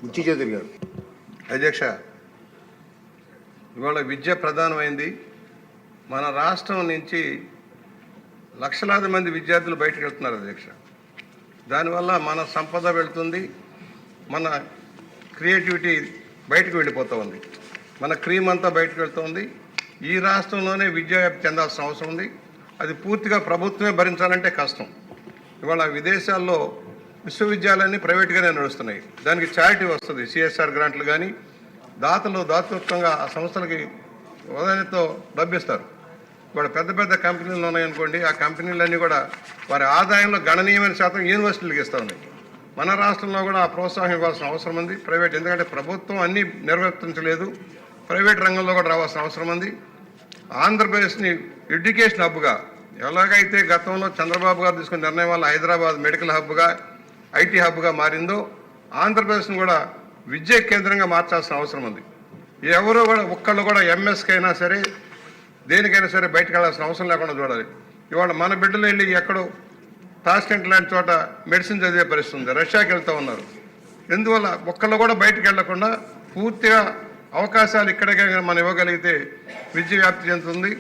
బుచ్చి చౌదరి గారు. అధ్యక్ష, ఇవాళ విద్య ప్రధానమైంది. మన రాష్ట్రం నుంచి లక్షలాది మంది విద్యార్థులు బయటకు వెళ్తున్నారు అధ్యక్ష. దానివల్ల మన సంపద వెళ్తుంది, మన క్రియేటివిటీ బయటకు వెళ్ళిపోతూ ఉంది, మన క్రీమ్ అంతా బయటకు వెళ్తుంది. ఈ రాష్ట్రంలోనే విద్య చెందాల్సిన అవసరం ఉంది. అది పూర్తిగా ప్రభుత్వమే భరించాలంటే కష్టం. ఇవాళ విదేశాల్లో విశ్వవిద్యాలయాన్ని ప్రైవేట్గానే నడుస్తున్నాయి. దానికి చారిటీ వస్తుంది, సిఎస్ఆర్ గ్రాంట్లు కానీ దాతృత్వంగా ఆ సంస్థలకి ఉదాహరణతో డబ్బిస్తారు. ఇప్పుడు పెద్ద పెద్ద కంపెనీలు ఉన్నాయనుకోండి, ఆ కంపెనీలన్నీ కూడా వారి ఆదాయంలో గణనీయమైన శాతం యూనివర్సిటీలకు ఇస్తూ ఉన్నాయి. మన రాష్ట్రంలో కూడా ఆ ప్రోత్సాహం ఇవ్వాల్సిన అవసరం ఉంది ప్రైవేట్, ఎందుకంటే ప్రభుత్వం అన్నీ నిర్వర్తించలేదు, ప్రైవేట్ రంగంలో కూడా రావాల్సిన అవసరం ఉంది. ఆంధ్రప్రదేశ్ని ఎడ్యుకేషన్ హబ్గా ఎలాగైతే గతంలో చంద్రబాబు గారు తీసుకున్న నిర్ణయం వల్ల హైదరాబాద్ మెడికల్ హబ్గా ఐటీ హబ్గా మారిందో, ఆంధ్రప్రదేశ్ను కూడా విద్యా కేంద్రంగా మార్చాల్సిన అవసరం ఉంది. ఎవరో కూడా ఒక్కళ్ళు కూడా ఎంఎస్కైనా సరే దేనికైనా సరే బయటకు వెళ్ళాల్సిన అవసరం లేకుండా చూడాలి. ఇవాళ మన బిడ్డలు వెళ్ళి ఎక్కడో టాస్కెంట్ లాంటి చోట మెడిసిన్ చదివే పరిస్థితి ఉంది, రష్యాకి వెళ్తూ ఉన్నారు. ఎందువల్ల ఒక్కళ్ళు కూడా బయటకు వెళ్లకుండా పూర్తిగా అవకాశాలు ఇక్కడే మనం ఇవ్వగలిగితే విద్య వ్యాప్తి చెందుతుంది.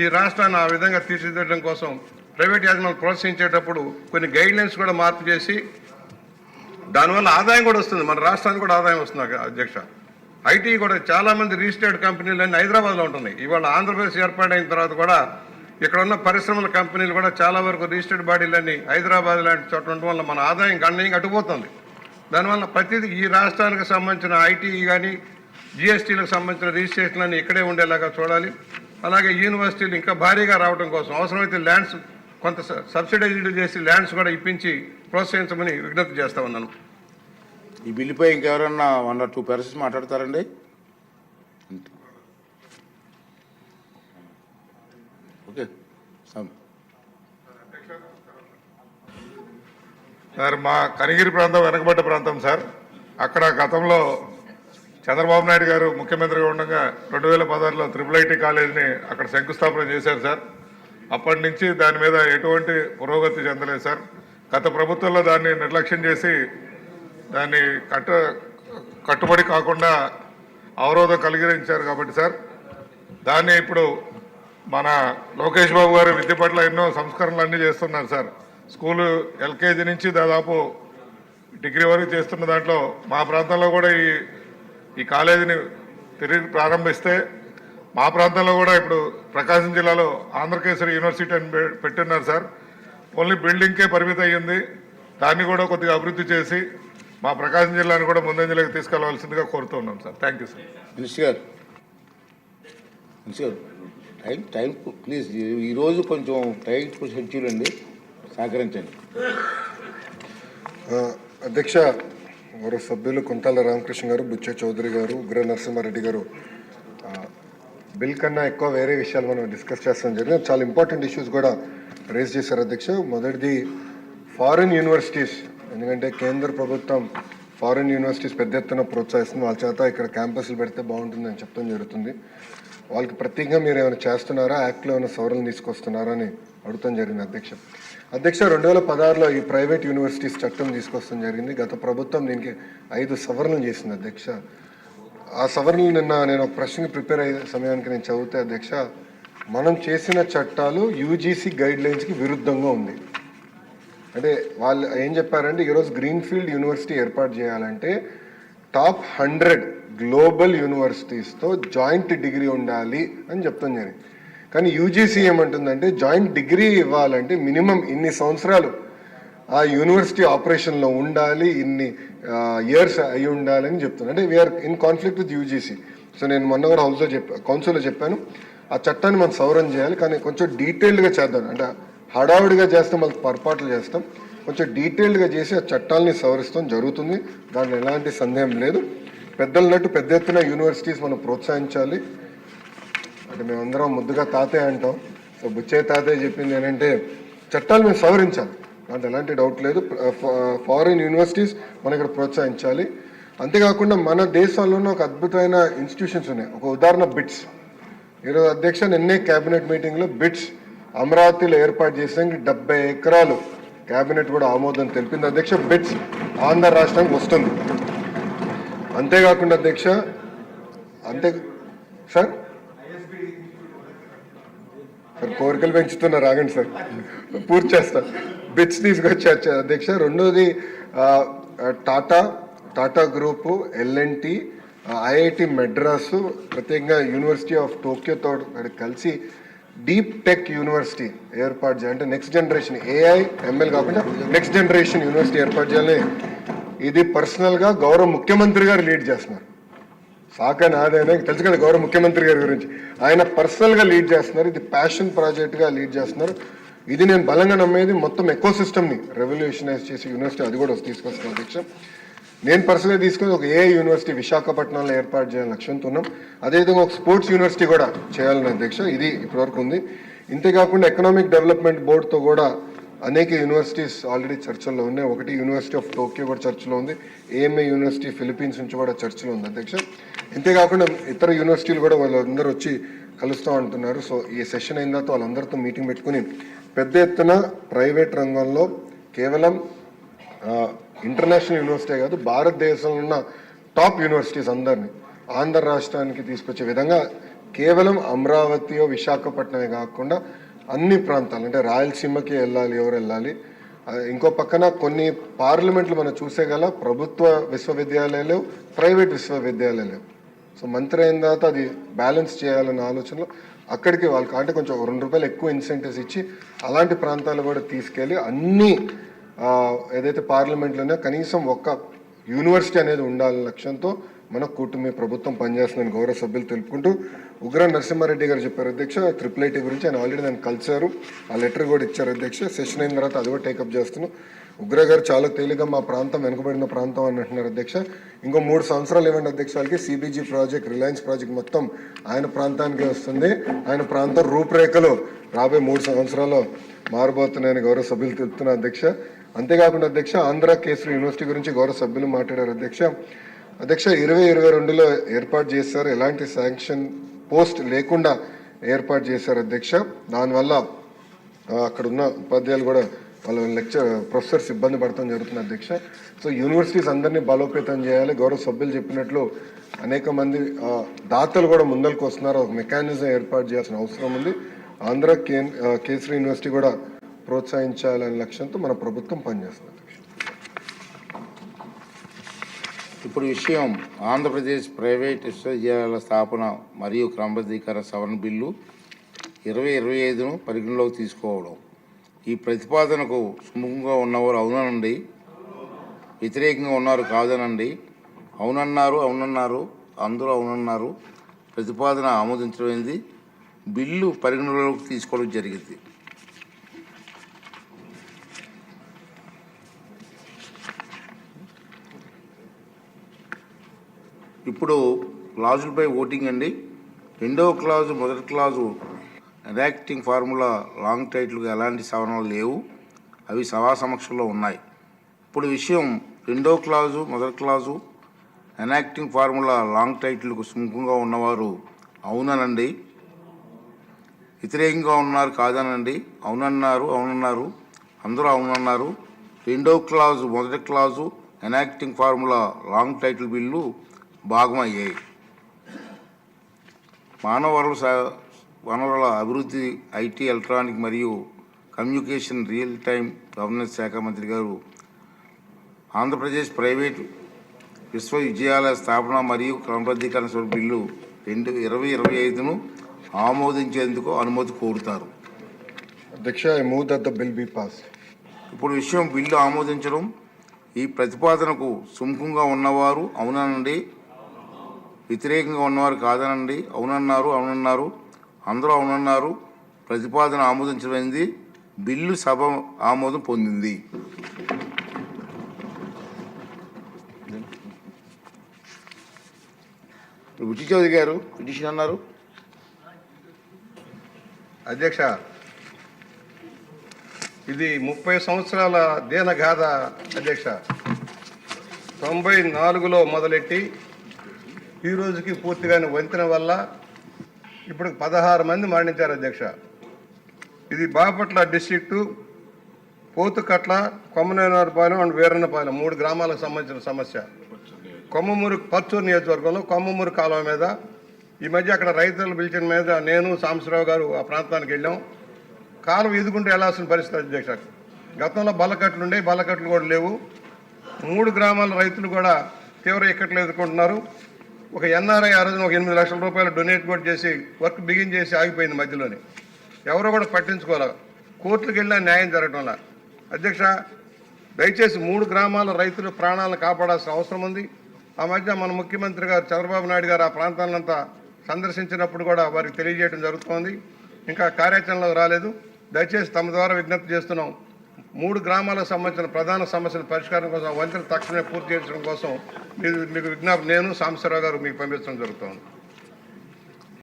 ఈ రాష్ట్రాన్ని ఆ విధంగా తీర్చిదిద్దడం కోసం ప్రైవేట్ యాజమాన్యాలు ప్రోత్సహించేటప్పుడు కొన్ని గైడ్లైన్స్ కూడా మార్పు చేసి దానివల్ల ఆదాయం కూడా వస్తుంది, మన రాష్ట్రానికి కూడా ఆదాయం వస్తుంది అధ్యక్ష. ఐటీ కూడా చాలామంది రిజిస్టర్డ్ కంపెనీలన్నీ హైదరాబాద్లో ఉంటున్నాయి. ఇవాళ ఆంధ్రప్రదేశ్ ఏర్పాటైన తర్వాత కూడా ఇక్కడ ఉన్న పరిశ్రమల కంపెనీలు కూడా చాలా వరకు రిజిస్టర్డ్ బాడీలన్నీ హైదరాబాద్ లాంటి చోట ఉండడం వల్ల మన ఆదాయం గణనీయంగా అటుపోతుంది. దానివల్ల ప్రతిదీ ఈ రాష్ట్రానికి సంబంధించిన ఐటీ కానీ జిఎస్టీలకు సంబంధించిన రిజిస్ట్రేషన్లన్నీ ఇక్కడే ఉండేలాగా చూడాలి. అలాగే యూనివర్సిటీలు ఇంకా భారీగా రావడం కోసం అవసరమైతే ల్యాండ్స్ కొంత సబ్సిడైజ్డ్ చేసి ల్యాండ్స్ కూడా ఇప్పించి ప్రోత్సహించమని విజ్ఞప్తి చేస్తా ఉన్నాను. ఈ బిల్లుపై ఇంకెవరన్నా 1 or 2 persons మాట్లాడతారండి? ఓకే సార్, మా కనిగిరి ప్రాంతం వెనకబడ్డ ప్రాంతం సార్. అక్కడ గతంలో చంద్రబాబు నాయుడు గారు ముఖ్యమంత్రిగా ఉండగా 2016లో IIIT కాలేజీని అక్కడ శంకుస్థాపన చేశారు సార్. అప్పటి నుంచి దాని మీద ఎటువంటి పురోగతి చెందలేదు సార్. గత ప్రభుత్వంలో దాన్ని నిర్లక్ష్యం చేసి దాన్ని కట్టుబడి కాకుండా అవరోధం కలిగించారు కాబట్టి సార్, దాన్ని ఇప్పుడు మన లోకేష్ బాబు గారు విద్య పట్ల ఎన్నో సంస్కరణలు అన్నీ చేస్తున్నారు సార్. స్కూలు ఎల్కేజీ నుంచి దాదాపు డిగ్రీ వరకు చేస్తున్న దాంట్లో మా ప్రాంతంలో కూడా ఈ కాలేజీని తిరిగి ప్రారంభిస్తే మా ప్రాంతంలో కూడా ఇప్పుడు ప్రకాశం జిల్లాలో ఆంధ్రకేసరి యూనివర్సిటీ అని పెట్టున్నారు సార్. ఓన్లీ బిల్డింగ్కే పరిమితం అయ్యింది. దాన్ని కూడా కొద్దిగా అభివృద్ధి చేసి మా ప్రకాశం జిల్లాను కూడా ముందంజలోకి తీసుకెళ్లవలసిందిగా కోరుతున్నాం sir. Thank you sir. Minister గారు టైం ప్లీజ్, ఈరోజు కొంచెం టైట్ షెడ్యూల్ అండి, సహకరించండి. అధ్యక్ష, గౌరవ సభ్యులు కుంటాల రామకృష్ణ గారు, బుచ్చ చౌదరి గారు, ఉగ్ర నరసింహారెడ్డి గారు బిల్ కన్నా ఎక్కువ వేరే విషయాలు మనం డిస్కస్ చేస్తాం జరిగింది. చాలా ఇంపార్టెంట్ ఇష్యూస్ కూడా రేజ్ చేశారు అధ్యక్ష. మొదటిది ఫారిన్ యూనివర్సిటీస్, ఎందుకంటే కేంద్ర ప్రభుత్వం ఫారిన్ యూనివర్సిటీస్ పెద్ద ఎత్తున ప్రోత్సహిస్తుంది. వాళ్ళ చేత ఇక్కడ క్యాంపస్లు పెడితే బాగుంటుందని చెప్పడం జరుగుతుంది. వాళ్ళకి ప్రత్యేకంగా మీరు ఏమైనా చేస్తున్నారా, యాక్ట్లో ఏమైనా సవరణలు తీసుకొస్తున్నారా అని అడుగుతాం జరిగింది అధ్యక్ష. 2016లో ఈ ప్రైవేట్ యూనివర్సిటీస్ చట్టం తీసుకొస్తాం జరిగింది. గత ప్రభుత్వం దీనికి 5 సవరణలు చేసింది అధ్యక్ష. ఆ సవరణలు నిన్న నేను ఒక ప్రశ్నకి ప్రిపేర్ అయ్యే సమయానికి నేను చదివితే అధ్యక్ష, మనం చేసిన చట్టాలు యూజీసీ గైడ్లైన్స్కి విరుద్ధంగా ఉంది. అంటే వాళ్ళు ఏం చెప్పారంటే, ఈరోజు గ్రీన్ఫీల్డ్ యూనివర్సిటీ ఏర్పాటు చేయాలంటే టాప్ 100 గ్లోబల్ యూనివర్సిటీస్తో జాయింట్ డిగ్రీ ఉండాలి అని చెప్తాం జరిగింది. కానీ యూజీసీ ఏమంటుందంటే, జాయింట్ డిగ్రీ ఇవ్వాలంటే మినిమం ఇన్ని సంవత్సరాలు ఆ యూనివర్సిటీ ఆపరేషన్లో ఉండాలి, ఇన్ని ఇయర్స్ అయి ఉండాలని చెప్తుంది. అంటే we're in conflict with UGC. So నేను మొన్న కూడా కౌన్సిల్లో చెప్పాను, ఆ చట్టాన్ని మనం సవరణ చేయాలి, కానీ కొంచెం డీటెయిల్డ్గా చేద్దాం. అంటే హడావుడిగా చేస్తాం, మళ్ళీ పొరపాట్లు చేస్తాం. కొంచెం డీటెయిల్డ్గా చేసి ఆ చట్టాలని సవరిస్తాం జరుగుతుంది, దాంట్లో ఎలాంటి సందేహం లేదు. పెద్దలన్నట్టు పెద్ద ఎత్తున యూనివర్సిటీస్ మనం ప్రోత్సహించాలి. అంటే మేమందరం ముద్దుగా తాతయ్య అంటాం. సో బుచ్చయ్య తాతయ్య చెప్పింది ఏంటంటే, చట్టాలు మేము సవరించాలి, దాంట్లో ఎలాంటి డౌట్ లేదు. ఫారిన్ యూనివర్సిటీస్ మనం ఇక్కడ ప్రోత్సహించాలి. అంతేకాకుండా మన దేశంలోనే ఒక అద్భుతమైన ఇన్స్టిట్యూషన్స్ ఉన్నాయి. ఒక ఉదాహరణ బిట్స్. ఈరోజు అధ్యక్ష నిన్నే క్యాబినెట్ మీటింగ్లో బిట్స్ అమరావతిలో ఏర్పాటు చేసేందుకు 70 ఎకరాలు క్యాబినెట్ కూడా ఆమోదం తెలిపింది అధ్యక్ష. బిట్స్ ఆంధ్ర రాష్ట్రానికి వస్తుంది. అంతేకాకుండా అధ్యక్ష అంతే సార్ సార్ కోరికలు పెంచుతున్నారు, ఆగండి సార్, పూర్తి చేస్తాను. బిట్స్ తీసుకొచ్చి అధ్యక్ష. రెండోది టాటా గ్రూపు, ఎల్ఎన్టీ, ఐఐటి మెడ్రాసు, ప్రత్యేకంగా యూనివర్సిటీ ఆఫ్ టోక్యోతో కలిసి డీప్ టెక్ యూనివర్సిటీ ఏర్పాటు చేయాలి. అంటే నెక్స్ట్ జనరేషన్ ఏఐ ఎంఎల్ కాకుండా నెక్స్ట్ జనరేషన్ యూనివర్సిటీ ఏర్పాటు చేయాలని ఇది పర్సనల్గా గౌరవ ముఖ్యమంత్రి గారు లీడ్ చేస్తున్నారు. సాక నాదైనా తెలుసు కదా గౌరవ ముఖ్యమంత్రి గారి గురించి, ఆయన పర్సనల్గా లీడ్ చేస్తున్నారు. ఇది ప్యాషన్ ప్రాజెక్ట్గా లీడ్ చేస్తున్నారు. ఇది నేను బలంగా నమ్మేది మొత్తం ఎకో సిస్టమ్ని రెవల్యూషనైజ్ చేసి యూనివర్సిటీ అది కూడా తీసుకొస్తాను అధ్యక్ష. నేను పర్సనల్గా తీసుకుని ఒక ఏఐ యూనివర్సిటీ విశాఖపట్నంలో ఏర్పాటు చేయాలని లక్ష్యంతో ఉన్నాం. అదేవిధంగా ఒక స్పోర్ట్స్ యూనివర్సిటీ కూడా చేయాలని అధ్యక్ష, ఇది ఇప్పటివరకు ఉంది. ఇంతేకాకుండా ఎకనామిక్ డెవలప్మెంట్ బోర్డుతో కూడా అనేక యూనివర్సిటీస్ ఆల్రెడీ చర్చల్లో ఉన్నాయి. ఒకటి యూనివర్సిటీ ఆఫ్ టోక్యో కూడా చర్చలో ఉంది, ఏఎంఏ యూనివర్సిటీ ఫిలిప్పీన్స్ నుంచి కూడా చర్చలో ఉంది అధ్యక్ష. ఇంతేకాకుండా ఇతర యూనివర్సిటీలు కూడా వాళ్ళందరూ వచ్చి కలుస్తూ అంటున్నారు. సో ఈ సెషన్ అయిన తర్వాత వాళ్ళందరితో మీటింగ్ పెట్టుకుని పెద్ద ఎత్తున ప్రైవేట్ రంగంలో కేవలం ఇంటర్నేషనల్ యూనివర్సిటీ కాదు, భారతదేశంలో ఉన్న టాప్ యూనివర్సిటీస్ అందరినీ ఆంధ్ర రాష్ట్రానికి తీసుకొచ్చే విధంగా కేవలం అమరావతియో విశాఖపట్నమే కాకుండా అన్ని ప్రాంతాలు, అంటే రాయలసీమకి వెళ్ళాలి, ఎవరు వెళ్ళాలి. ఇంకో పక్కన కొన్ని పార్లమెంట్లు మనం చూసేగల ప్రభుత్వ విశ్వవిద్యాలయాలు, ప్రైవేట్ విశ్వవిద్యాలయాలు. సో మంత్రి అయిన తర్వాత అది బ్యాలెన్స్ చేయాలన్న ఆలోచనలో అక్కడికి వాళ్ళకి అంటే కొంచెం ₹2 ఎక్కువ ఇన్సెంటివ్స్ ఇచ్చి అలాంటి ప్రాంతాలు కూడా తీసుకెళ్ళి అన్ని ఏదైతే పార్లమెంట్లోనే కనీసం ఒక్క యూనివర్సిటీ అనేది ఉండాలనే లక్ష్యంతో మన కూటమి ప్రభుత్వం పనిచేస్తుందని గౌరవ సభ్యులు తెలుపుకుంటూ, ఉగ్ర నరసింహారెడ్డి గారు చెప్పారు అధ్యక్ష IIIT గురించి. ఆయన ఆల్రెడీ నన్ను కలిశారు, ఆ లెటర్ కూడా ఇచ్చారు అధ్యక్ష. సెషన్ అయిన తర్వాత అది కూడా టేకప్ చేస్తున్నాం. ఉగ్ర గారు చాలా తేలిగా మా ప్రాంతం వెనుకబడిన ప్రాంతం అని అంటున్నారు అధ్యక్ష. ఇంకో 3 సంవత్సరాలు ఇవ్వండి అధ్యక్ష వాళ్ళకి. CBG ప్రాజెక్ట్, రిలయన్స్ ప్రాజెక్ట్ మొత్తం ఆయన ప్రాంతానికి వస్తుంది. ఆయన ప్రాంతం రూపురేఖలు రాబోయే 3 సంవత్సరాల్లో మారబోతున్నాయని గౌరవ సభ్యులు తెలుపుతున్నారు అధ్యక్ష. అంతేకాకుండా అధ్యక్ష ఆంధ్ర కేసరి యూనివర్సిటీ గురించి గౌరవ సభ్యులు మాట్లాడారు అధ్యక్ష. 2022లో ఏర్పాటు చేశారు, ఎలాంటి శాంక్షన్ పోస్ట్ లేకుండా ఏర్పాటు చేశారు అధ్యక్ష. దానివల్ల అక్కడ ఉన్న ఉపాధ్యాయులు కూడా వాళ్ళ ప్రొఫెసర్స్ ఇబ్బంది పడటం జరుగుతుంది అధ్యక్ష. సో యూనివర్సిటీస్ అందరినీ బలోపేతం చేయాలి. గౌరవ సభ్యులు చెప్పినట్లు అనేక మంది దాతలు కూడా ముందరకు వస్తున్నారు. ఒక మెకానిజం ఏర్పాటు చేయాల్సిన అవసరం ఉంది. ఆంధ్ర కేసరి యూనివర్సిటీ కూడా ప్రోత్సహించాలనే లక్ష్యంతో మన ప్రభుత్వం పనిచేస్తుంది అధ్యక్ష. ఇప్పుడు విషయం ఆంధ్రప్రదేశ్ ప్రైవేట్ విశ్వవిద్యాలయాల స్థాపన మరియు క్రమబద్ధీకరణ సవరణ బిల్లు 2025ను పరిగణలోకి తీసుకోవడం. ఈ ప్రతిపాదనకు సుముఖంగా ఉన్నవారు అవుననండి, వ్యతిరేకంగా ఉన్నారు కాదనండి. అవునన్నారు, అందరూ అవునన్నారు. ప్రతిపాదన ఆమోదించడమైంది. బిల్లు పరిగణలోకి తీసుకోవడం జరిగింది. ఇప్పుడు క్లాజులపై ఓటింగ్ అండి. 2వ క్లాజు, మొదటి క్లాజు ఎనాక్టింగ్ ఫార్ములా లాంగ్ టైటిల్గా ఎలాంటి సవరణలు లేవు, అవి సభా సమక్షంలో ఉన్నాయి. ఇప్పుడు విషయం 2వ క్లాజు, మొదటి క్లాజు ఎనాక్టింగ్ ఫార్ములా లాంగ్ టైటిల్కు సుముఖంగా ఉన్నవారు అవుననండి, వ్యతిరేకంగా ఉన్నారు కాదనండి. అవునన్నారు, అందరూ అవునన్నారు. 2వ క్లాజు, మొదటి clause enacting formula long title bill భాగమయ్యాయి. వనరుల అభివృద్ధి, ఐటీ, ఎలక్ట్రానిక్ మరియు కమ్యూనికేషన్ రియల్ టైం గవర్నెన్స్ శాఖ మంత్రి గారు ఆంధ్రప్రదేశ్ ప్రైవేట్ విశ్వవిద్యాలయ స్థాపన మరియు క్రమబద్ధీకరణ బిల్లు 2025ను ఆమోదించేందుకు అనుమతి కోరుతారు అధ్యక్ష. I move that the bill be passed. ఇప్పుడు విషయం బిల్లు ఆమోదించడం. ఈ ప్రతిపాదనకు సుముఖంగా ఉన్నవారు అవుననండి, వ్యతిరేకంగా ఉన్నవారు కాదనండి. అవునన్నారు, అందరూ అవునన్నారు. ప్రతిపాదన ఆమోదించబడింది. బిల్లు సభ ఆమోదం పొందింది. బుచ్చి చౌదరి గారు పిటిషన్ అన్నారు అధ్యక్ష. ఇది 30 సంవత్సరాల దీనగాథ అధ్యక్ష. 94లో మొదలెట్టి ఈ రోజుకి పూర్తిగాని వంతెన వల్ల ఇప్పుడు 16 మంది మరణించారు అధ్యక్ష. ఇది బాపట్ల డిస్ట్రిక్టు, పోతుకట్ల, కొమ్మనేనపాలెం అండ్ వీరన్నపాలెం 3 గ్రామాలకు సంబంధించిన సమస్య. కొమ్మమూరు పచ్చూరు నియోజకవర్గంలో కొమ్మమూరు కాలువ మీద ఈ మధ్య అక్కడ రైతులు పిలిచిన మీద నేను సాంబశివరావు గారు ఆ ప్రాంతానికి వెళ్ళాం. కాలువ ఈదుకుంటూ వెళ్లాల్సిన పరిస్థితి అధ్యక్ష. గతంలో బల్లకట్లు ఉండే, బల్లకట్లు కూడా లేవు. 3 గ్రామాల రైతులు కూడా తీవ్ర ఇక్కట్లు ఎదుర్కొంటున్నారు. ఒక ఎన్ఆర్ఐ ఆ రోజున ఒక 8 లక్షల రూపాయలు డొనేట్ కూడా చేసి వర్క్ బిగిన్ చేసి ఆగిపోయింది మధ్యలోనే. ఎవరో కూడా పట్టించుకోవాలి. కోర్టులకు వెళ్ళినా న్యాయం జరగడంలా. అధ్యక్ష, దయచేసి 3 గ్రామాల రైతుల ప్రాణాలను కాపాడాల్సిన అవసరం ఉంది. ఆ మధ్య మన ముఖ్యమంత్రి గారు చంద్రబాబు నాయుడు గారు ఆ ప్రాంతాలంతా సందర్శించినప్పుడు కూడా వారికి తెలియజేయడం జరుగుతోంది. ఇంకా కార్యాచరణలో రాలేదు. దయచేసి తమ ద్వారా విజ్ఞప్తి చేస్తున్నాం. 3 గ్రామాలకు సంబంధించిన ప్రధాన సమస్యల పరిష్కారం కోసం వంతెన తక్షణమే పూర్తి చేయడం కోసం మీకు విజ్ఞప్తి నేను సాంబశివరావు గారు మీకు పంపించడం జరుగుతోంది.